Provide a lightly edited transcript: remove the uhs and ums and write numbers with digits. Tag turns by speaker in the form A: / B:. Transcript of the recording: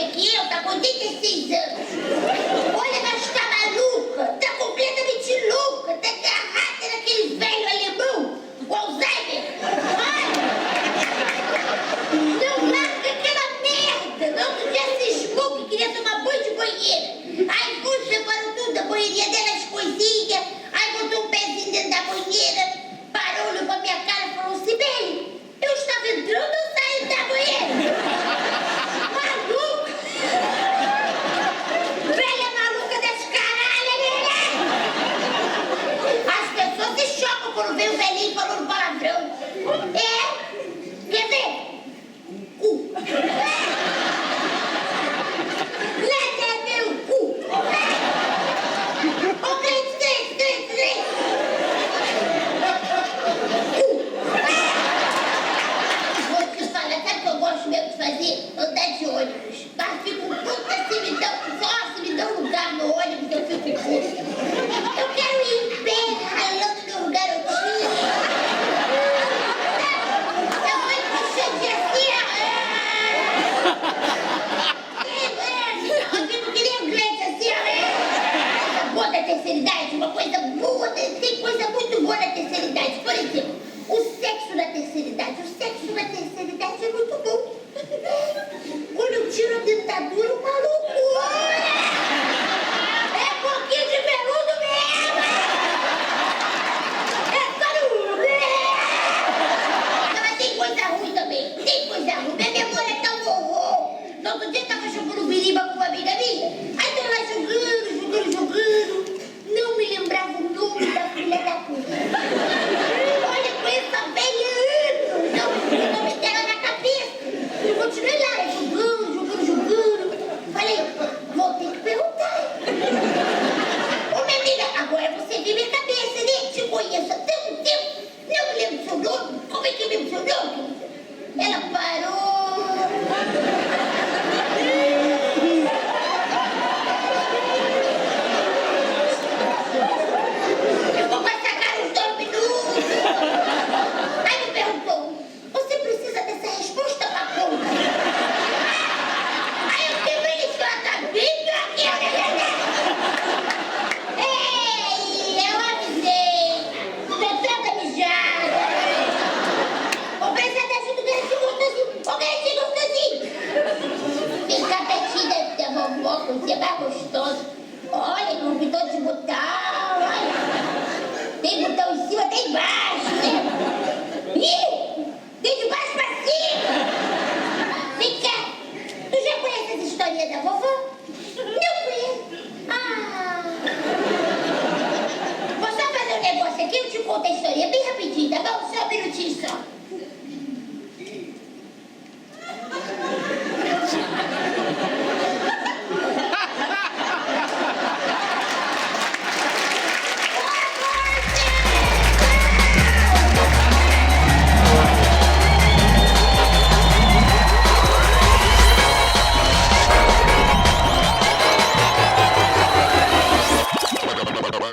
A: velha que eu, tá com 86 anos. Olha, mas tá maluca, tá completamente louca, tá agarrada naquele velho alemão, o Alzheimer. Não larga aquela merda. No outro dia cismou que queria tomar banho de banheira. Aí foi, preparou tudo, a banheirinha dela, as coisinhas. Aí botou um pezinho dentro da banheira, parou, olhou pra minha cara e falou: Sibeli, eu estava entrando ou saindo da banheira? Maluca! Velha maluca descaralha, né? As pessoas se chocam quando vê o velhinho falando palavrão. É? Quer ver? Cu. Lá é meu cu. Ô, Cleiton. Vou te falar, sabe o que eu gosto mesmo de fazer? Andar de ônibus. Mas fico puta se me dão lugar no ônibus, eu fico puta. Eu quero ir em pé, ralando meus garotinhos. Eu vou puxando de assim, eu fico que nem um Gleice assim, coisa boa da terceira idade, uma coisa boa, tem coisa muito boa da terceira idade. Por exemplo, o sexo da terceira idade. O sexo da terceira idade é muito bom. Quando eu tiro a dentadura, uma loucura! É pouquinho de peludo mesmo! É saúde! Mas tem coisa ruim também, tem coisa ruim. Minha memória é tão horror. No outro dia eu tava jogando biriba com uma amiga minha. Aí tô lá jogando. Não me lembrava o nome da filha da puta. Olha, com essa velha anos. Não, o nome dela na cabeça. Eu continuei lá, jogando. Falei, vou ter que perguntar. Ô, minha amiga, agora você viu minha cabeça, né? Te conheço há tanto tempo. Não me lembro do seu nome. Como é que eu lembro do seu nome? Ela parou. Eu vou massacrar uns 2 minutos. Aí me perguntou, você precisa dessa resposta pra conta? Aí eu fiquei feliz que ela tá bem aqui, né? Ei, eu avisei. Tô toda mijada. Vou precisar de ajuda desse gostosinho. Ô, Gleicinho, gostosinho. Fica pertinho da vovó, você vai gostar.